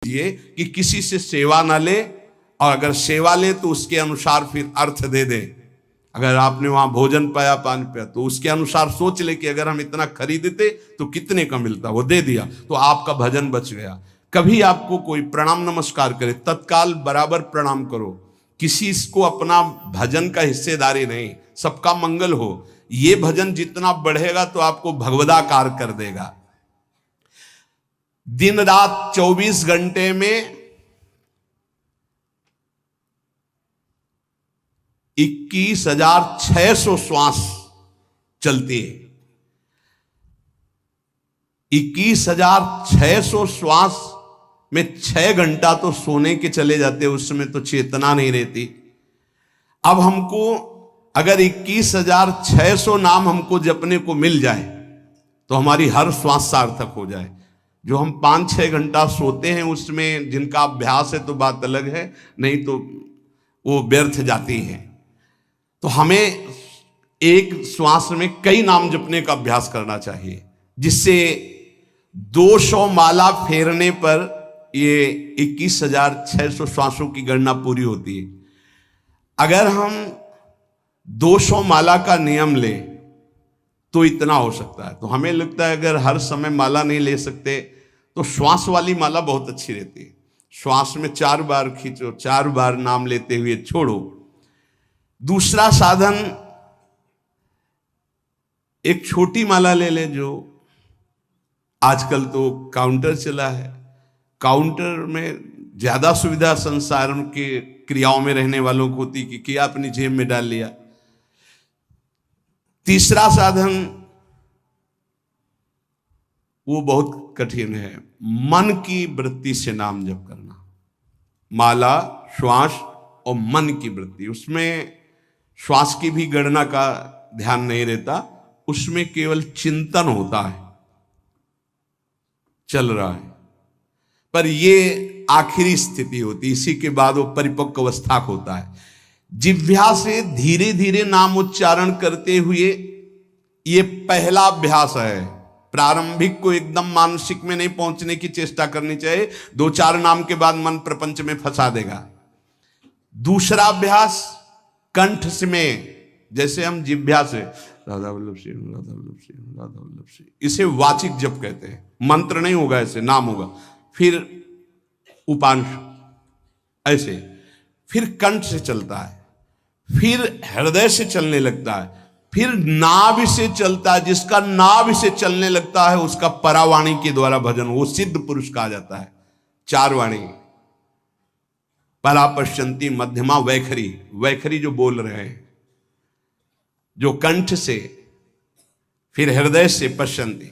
ये कि किसी से सेवा ना ले, और अगर सेवा ले तो उसके अनुसार फिर अर्थ दे दे। अगर आपने वहां भोजन पाया, पान पाया, तो उसके अनुसार सोच ले कि अगर हम इतना खरीदते तो कितने का मिलता, वो दे दिया तो आपका भजन बच गया। कभी आपको कोई प्रणाम नमस्कार करे, तत्काल बराबर प्रणाम करो। किसी को अपना भजन का हिस्सेदारी नहीं, सबका मंगल हो। ये भजन जितना बढ़ेगा तो आपको भगवदाकार कर देगा। दिन रात 24 घंटे में 21,600 श्वास चलती है। 21,600 श्वास में 6 घंटा तो सोने के चले जाते, उसमें तो चेतना नहीं रहती। अब हमको अगर 21,600 नाम हमको जपने को मिल जाए तो हमारी हर श्वास सार्थक हो जाए। जो हम 5-6 घंटा सोते हैं उसमें जिनका अभ्यास है तो बात अलग है, नहीं तो वो व्यर्थ जाती है। तो हमें एक श्वास में कई नाम जपने का अभ्यास करना चाहिए, जिससे 200 माला फेरने पर ये 21,600 श्वासों की गणना पूरी होती है। अगर हम 200 माला का नियम ले तो इतना हो सकता है। तो हमें लगता है अगर हर समय माला नहीं ले सकते तो श्वास वाली माला बहुत अच्छी रहती है। श्वास में 4 बार खींचो, 4 बार नाम लेते हुए छोड़ो। दूसरा साधन, एक छोटी माला ले ले, जो आजकल तो काउंटर चला है। काउंटर में ज्यादा सुविधा संसार के क्रियाओं में रहने वालों को होती कि किया अपनी जेब में डाल लिया। तीसरा साधन वो बहुत कठिन है, मन की वृत्ति से नाम जप करना। माला, श्वास और मन की वृत्ति, उसमें श्वास की भी गणना का ध्यान नहीं रहता, उसमें केवल चिंतन होता है, चल रहा है। पर ये आखिरी स्थिति होती, इसी के बाद वो परिपक्व अवस्था होता है। जिह्वा से धीरे धीरे नाम उच्चारण करते हुए ये पहला अभ्यास है। प्रारंभिक को एकदम मानसिक में नहीं पहुंचने की चेष्टा करनी चाहिए, 2-4 नाम के बाद मन प्रपंच में फंसा देगा। दूसरा अभ्यास कंठ में, जैसे हम जिह्वा से राधा वल्लभ सिंह, राधा वल्लभ सिंह, राधा वल्लभ सिंह, इसे वाचिक जप कहते हैं। मंत्र नहीं होगा, ऐसे नाम होगा। फिर उपांश ऐसे, फिर कंठ से चलता है, फिर हृदय से चलने लगता है, फिर नाभि से चलता है। जिसका नाभि से चलने लगता है उसका परावाणी के द्वारा भजन, वो सिद्ध पुरुष कहा जाता है। 4 वाणी, परा, पश्चंती, मध्यमा, वैखरी। वैखरी जो बोल रहे हैं, जो कंठ से, फिर हृदय से पश्चंती,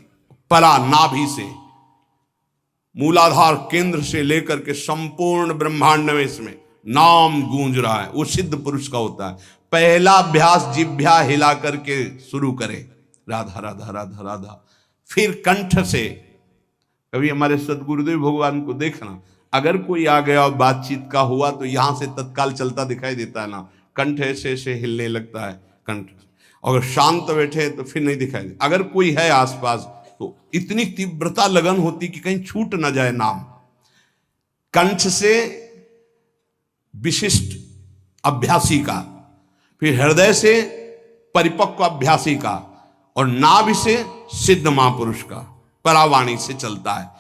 परा नाभि से, मूलाधार केंद्र से लेकर के संपूर्ण ब्रह्मांड में इसमें नाम गूंज रहा है, वो सिद्ध पुरुष का होता है। पहला अभ्यास जिह्वा हिला करके शुरू करें, राधा राधा राधा राधा। फिर कंठ से, कभी हमारे सदगुरुदेव भगवान को देखना, अगर कोई आ गया और बातचीत का हुआ तो यहां से तत्काल चलता दिखाई देता है ना, कंठ ऐसे ऐसे हिलने लगता है कंठ। अगर शांत बैठे तो फिर नहीं दिखाई दे। अगर कोई है आसपास तो इतनी तीव्रता लगन होती कि कहीं छूट ना जाए नाम। कंठ से विशिष्ट अभ्यासी का, फिर हृदय से परिपक्व अभ्यासी का, और नाभि से सिद्ध महापुरुष का, परावाणी से चलता है।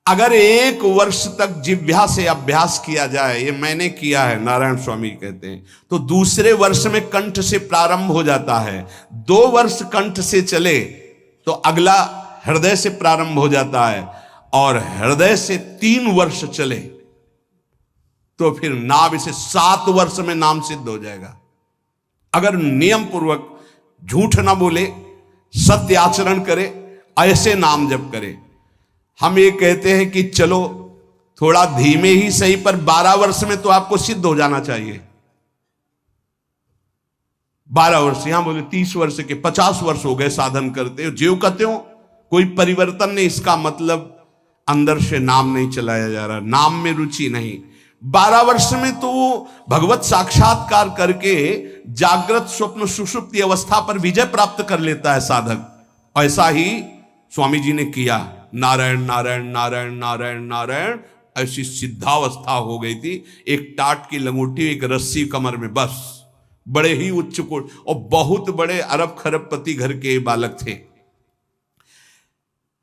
अगर 1 वर्ष तक जिह्वा से अभ्यास किया जाए, ये मैंने किया है, नारायण स्वामी कहते हैं, तो दूसरे वर्ष में कंठ से प्रारंभ हो जाता है। 2 वर्ष कंठ से चले तो अगला हृदय से प्रारंभ हो जाता है, और हृदय से 3 वर्ष चले तो फिर नाभि से 7 वर्ष में नाम सिद्ध हो जाएगा। अगर नियम पूर्वक झूठ ना बोले, सत्य आचरण करे, ऐसे नाम जप करे। हम ये कहते हैं कि चलो थोड़ा धीमे ही सही, पर 12 वर्ष में तो आपको सिद्ध हो जाना चाहिए। 12 वर्ष, यहां बोले 30 वर्ष के, 50 वर्ष हो गए साधन करते हो, ज्यों कहते हो कोई परिवर्तन नहीं। इसका मतलब अंदर से नाम नहीं चलाया जा रहा, नाम में रुचि नहीं। 12 वर्ष में तो भगवत साक्षात्कार करके जागृत स्वप्न सुषुप्ति अवस्था पर विजय प्राप्त कर लेता है साधक। ऐसा ही स्वामी जी ने किया, नारायण नारायण नारायण नारायण नारायण ऐसी सिद्धावस्था हो गई थी, एक टाट की लंगोटी, एक रस्सी कमर में, बस। बड़े ही उच्च कोट और बहुत बड़े अरब खरबपति घर के बालक थे।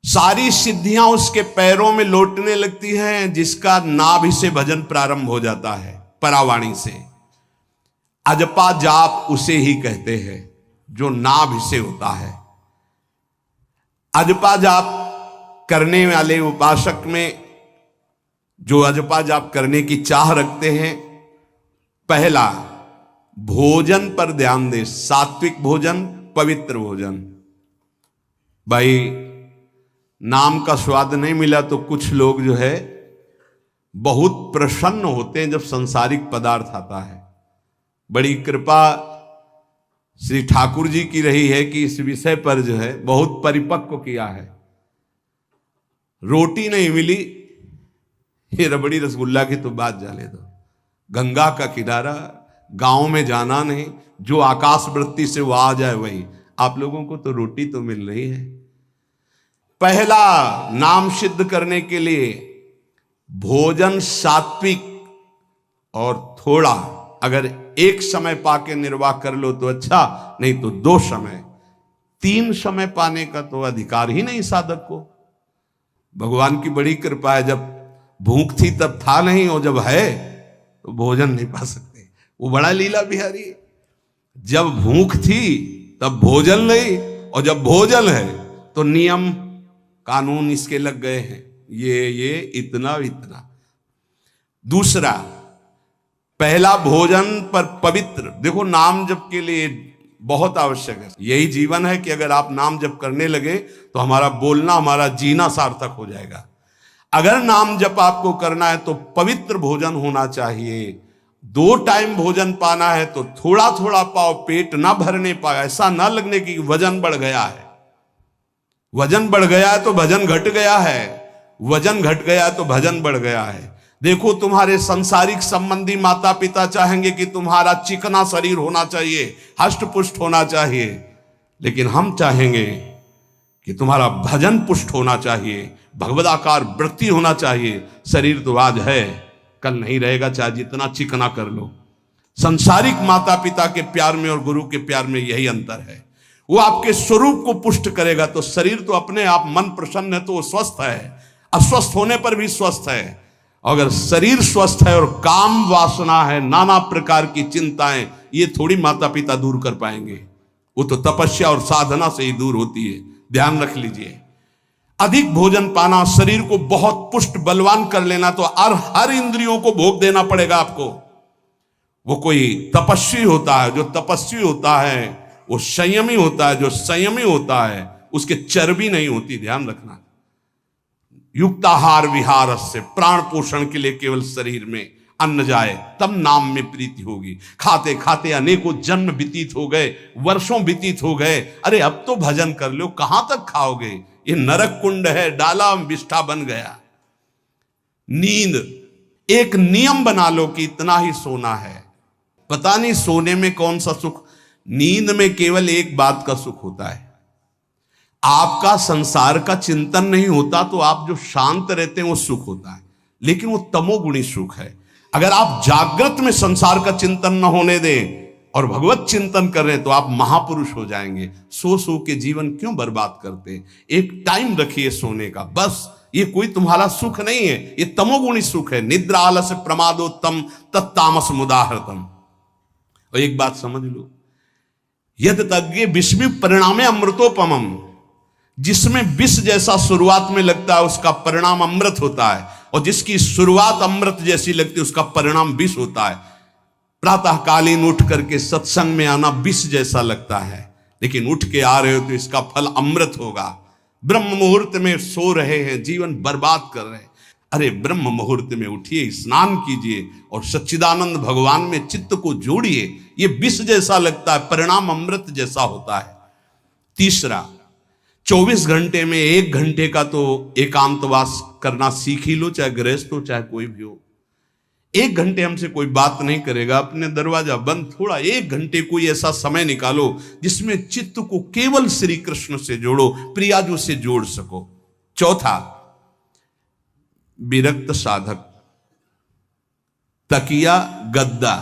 सारी सिद्धियां उसके पैरों में लौटने लगती हैं, जिसका नाभि से भजन प्रारंभ हो जाता है, परावाणी से। अजपा जाप उसे ही कहते हैं जो नाभि से होता है। अजपा जाप करने वाले उपासक में जो अजपा जाप करने की चाह रखते हैं, पहला भोजन पर ध्यान दे, सात्विक भोजन, पवित्र भोजन। भाई नाम का स्वाद नहीं मिला तो कुछ लोग जो है बहुत प्रसन्न होते हैं जब सांसारिक पदार्थ आता है। बड़ी कृपा श्री ठाकुर जी की रही है कि इस विषय पर जो है बहुत परिपक्व किया है। रोटी नहीं मिली, ये रबड़ी रसगुल्ला की तो बात जाने दो। गंगा का किनारा, गांव में जाना नहीं, जो आकाश वृत्ति से वो आ जाए वही। आप लोगों को तो रोटी तो मिल रही है। पहला नाम सिद्ध करने के लिए भोजन सात्विक और थोड़ा, अगर एक समय पाके निर्वाह कर लो तो अच्छा, नहीं तो 2 समय, 3 समय पाने का तो अधिकार ही नहीं साधक को। भगवान की बड़ी कृपा है, जब भूख थी तब था नहीं, और जब है तो भोजन नहीं पा सकते। वो बड़ा लीला बिहारी है। जब भूख थी तब भोजन नहीं, और जब भोजन है तो नियम कानून इसके लग गए हैं, ये इतना इतना। दूसरा, पहला भोजन पर पवित्र। देखो नाम जप के लिए बहुत आवश्यक है। यही जीवन है कि अगर आप नाम जप करने लगे तो हमारा बोलना, हमारा जीना सार्थक हो जाएगा। अगर नाम जप आपको करना है तो पवित्र भोजन होना चाहिए। 2 टाइम भोजन पाना है तो थोड़ा थोड़ा पाओ, पेट ना भरने पाए, ऐसा ना लगने की वजन बढ़ गया है। वजन बढ़ गया है तो भजन घट गया है, वजन घट गया है तो भजन बढ़ गया है। देखो तुम्हारे संसारिक संबंधी माता पिता चाहेंगे कि तुम्हारा चिकना शरीर होना चाहिए, हष्ट पुष्ट होना चाहिए, लेकिन हम चाहेंगे कि तुम्हारा भजन पुष्ट होना चाहिए, भगवदाकार वृत्ति होना चाहिए। शरीर तो आज है, कल नहीं रहेगा, चाहे जितना चिकना कर लो। संसारिक माता पिता के प्यार में और गुरु के प्यार में यही अंतर है। वो आपके स्वरूप को पुष्ट करेगा तो शरीर तो अपने आप, मन प्रसन्न है तो वो स्वस्थ है, अस्वस्थ होने पर भी स्वस्थ है। अगर शरीर स्वस्थ है और काम वासना है, नाना प्रकार की चिंताएं, ये थोड़ी माता पिता दूर कर पाएंगे। वो तो तपस्या और साधना से ही दूर होती है, ध्यान रख लीजिए। अधिक भोजन पाना, शरीर को बहुत पुष्ट बलवान कर लेना, तो हर इंद्रियों को भोग देना पड़ेगा आपको। वो कोई तपस्वी होता है, जो तपस्वी होता है वो संयमी होता है, जो संयमी होता है उसके चर्बी नहीं होती, ध्यान रखना। युक्ताहार विहार से, प्राण पोषण के लिए केवल शरीर में अन्न जाए तब नाम में प्रीति होगी। खाते खाते अनेकों जन्म व्यतीत हो गए, वर्षों व्यतीत हो गए, अरे अब तो भजन कर लो, कहां तक खाओगे? ये नरक कुंड है, डाला विष्ठा बन गया। नींद, एक नियम बना लो कि इतना ही सोना है। पता नहीं सोने में कौन सा सुख, नींद में केवल एक बात का सुख होता है, आपका संसार का चिंतन नहीं होता, तो आप जो शांत रहते हैं वो सुख होता है, लेकिन वो तमोगुणी सुख है। अगर आप जागृत में संसार का चिंतन न होने दें और भगवत चिंतन कर रहे हैं तो आप महापुरुष हो जाएंगे। सो सो के जीवन क्यों बर्बाद करते हैं? एक टाइम रखिए सोने का, बस। ये कोई तुम्हारा सुख नहीं है, ये तमोगुणी सुख है। निद्रा आलस्य प्रमादोत्तम तत्तामस मुदाहृतम। और एक बात समझ लो, यद तज्ञे विस्मि परिणामे अमृतोपमम। जिसमें विष जैसा शुरुआत में लगता है उसका परिणाम अमृत होता है, और जिसकी शुरुआत अमृत जैसी लगती है उसका परिणाम विष होता है। प्रातःकालीन उठ करके सत्संग में आना विष जैसा लगता है, लेकिन उठ के आ रहे हो तो इसका फल अमृत होगा। ब्रह्म मुहूर्त में सो रहे हैं, जीवन बर्बाद कर रहे हैं, अरे ब्रह्म मुहूर्त में उठिए, स्नान कीजिए और सच्चिदानंद भगवान में चित्त को जोड़िए। ये विष जैसा लगता है, परिणाम अमृत जैसा होता है। तीसरा, 24 घंटे में 1 घंटे का तो एकांतवास करना सीख ही लो, चाहे गृहस्थ हो चाहे कोई भी हो। 1 घंटे हमसे कोई बात नहीं करेगा, अपने दरवाजा बंद, थोड़ा 1 घंटे कोई ऐसा समय निकालो जिसमें चित्त को केवल श्री कृष्ण से जोड़ो, प्रियाजू से जोड़ सको। चौथा, विरक्त साधक तकिया, गद्दा,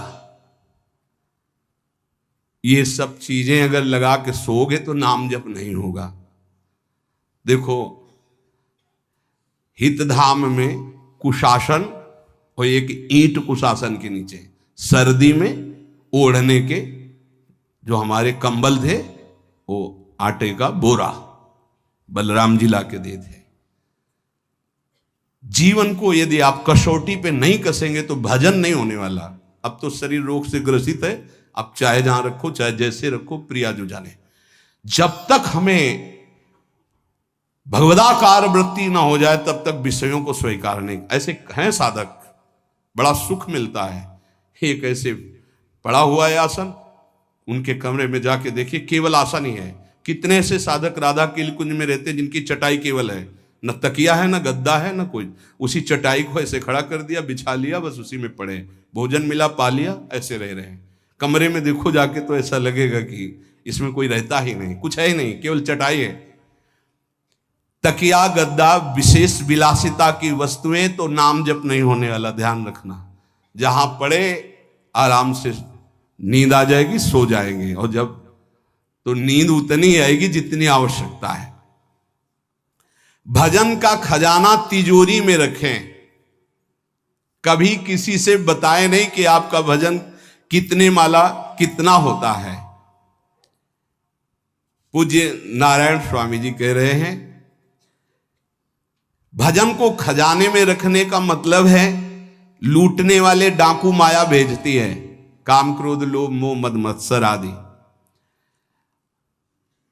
ये सब चीजें अगर लगा के सोओगे तो नाम जप नहीं होगा। देखो, हितधाम में कुशासन और एक ईंट कुशासन के नीचे, सर्दी में ओढ़ने के जो हमारे कंबल थे वो आटे का बोरा बलराम जी ला के दे थे। जीवन को यदि आप कसौटी पे नहीं कसेंगे तो भजन नहीं होने वाला। अब तो शरीर रोग से ग्रसित है, आप चाहे जहां रखो चाहे जैसे रखो, प्रिया जो जाने। जब तक हमें भगवदाकार वृत्ति ना हो जाए तब तक विषयों को स्वीकार नहीं। ऐसे हैं साधक, बड़ा सुख मिलता है। एक ऐसे पड़ा हुआ है आसन, उनके कमरे में जाके देखिए, केवल आसन ही है। कितने ऐसे साधक राधा के कुंज में रहते जिनकी चटाई केवल है, न तकिया है, न गद्दा है, न कोई। उसी चटाई को ऐसे खड़ा कर दिया, बिछा लिया, बस उसी में पड़े, भोजन मिला पा लिया, ऐसे रह रहे हैं। कमरे में देखो जाके तो ऐसा लगेगा कि इसमें कोई रहता ही नहीं, कुछ है ही नहीं, केवल चटाई है। तकिया गद्दा विशेष विलासिता की वस्तुएं तो नाम जप नहीं होने वाला, ध्यान रखना। जहां पड़े आराम से नींद आ जाएगी, सो जाएंगे, और जब तो नींद उतनी आएगी जितनी आवश्यकता है। भजन का खजाना तिजोरी में रखें, कभी किसी से बताएं नहीं कि आपका भजन कितने माला कितना होता है। पूज्य नारायण स्वामी जी कह रहे हैं, भजन को खजाने में रखने का मतलब है लूटने वाले डाकू माया भेजती है, काम क्रोध लोभ मोह मद मत्सर आदि,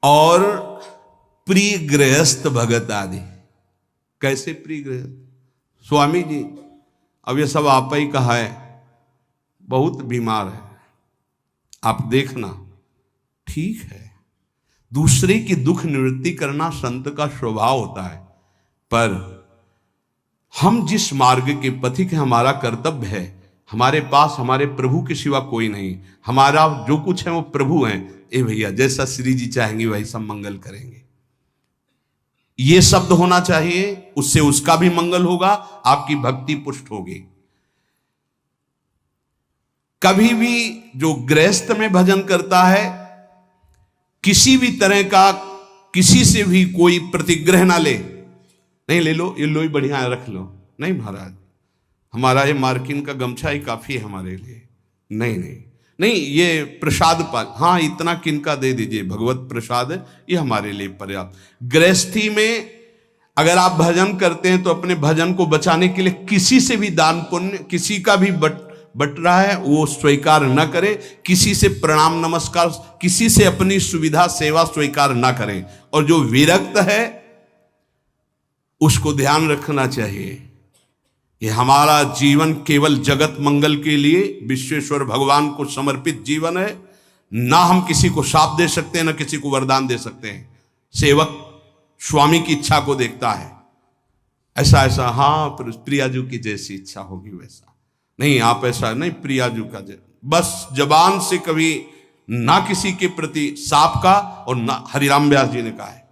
और प्रिय गृहस्थ भगत आदि। कैसे प्रिय गृहस्थ? स्वामी जी अब ये सब आप ही कहा है, बहुत बीमार है, आप देखना। ठीक है, दूसरे की दुख निवृत्ति करना संत का स्वभाव होता है, पर हम जिस मार्ग के पथिक हैं, हमारा कर्तव्य है, हमारे पास हमारे प्रभु के सिवा कोई नहीं, हमारा जो कुछ है वो प्रभु हैं। ए भैया, जैसा श्री जी चाहेंगे वही सब मंगल करेंगे, ये शब्द होना चाहिए, उससे उसका भी मंगल होगा, आपकी भक्ति पुष्ट होगी। कभी भी जो गृहस्थ में भजन करता है, किसी भी तरह का किसी से भी कोई प्रतिग्रह ना ले, नहीं ले लो, ये लो ही बढ़िया है, रख लो, नहीं महाराज हमारा ये मार्किन का गमछा ही काफी है हमारे लिए, नहीं नहीं नहीं, ये प्रसाद पाल, हाँ इतना किनका दे दीजिए, भगवत प्रसाद है, ये हमारे लिए पर्याप्त। गृहस्थी में अगर आप भजन करते हैं तो अपने भजन को बचाने के लिए किसी से भी दान पुण्य, किसी का भी बट रहा है वो स्वीकार न करें, किसी से प्रणाम नमस्कार, किसी से अपनी सुविधा सेवा स्वीकार न करें। और जो विरक्त है उसको ध्यान रखना चाहिए कि हमारा जीवन केवल जगत मंगल के लिए विश्वेश्वर भगवान को समर्पित जीवन है। ना हम किसी को शाप दे सकते हैं, ना किसी को वरदान दे सकते हैं। सेवक स्वामी की इच्छा को देखता है, ऐसा ऐसा, हाँ प्रियाजू की जैसी इच्छा होगी वैसा नहीं, आप ऐसा नहीं, प्रियाजू का बस जबान से कभी ना किसी के प्रति शाप का, और ना हरिराम व्यास जी ने कहा है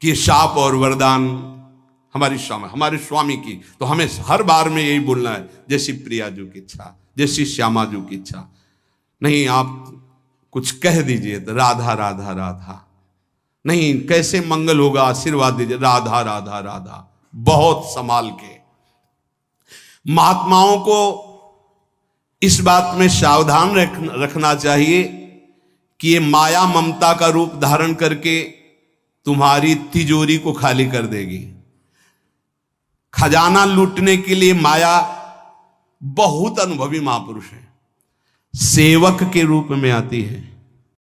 कि शाप और वरदान हमारे स्वामी की, तो हमें हर बार में यही बोलना है, जैसी प्रियाजू की इच्छा, जैसी श्यामाजू की इच्छा। नहीं आप कुछ कह दीजिए तो राधा राधा राधा, नहीं कैसे मंगल होगा, आशीर्वाद दीजिए राधा राधा राधा, बहुत संभाल के। महात्माओं को इस बात में सावधान रखना चाहिए कि ये माया ममता का रूप धारण करके तुम्हारी तिजोरी को खाली कर देगी। खजाना लूटने के लिए माया बहुत अनुभवी महापुरुष है, सेवक के रूप में आती है।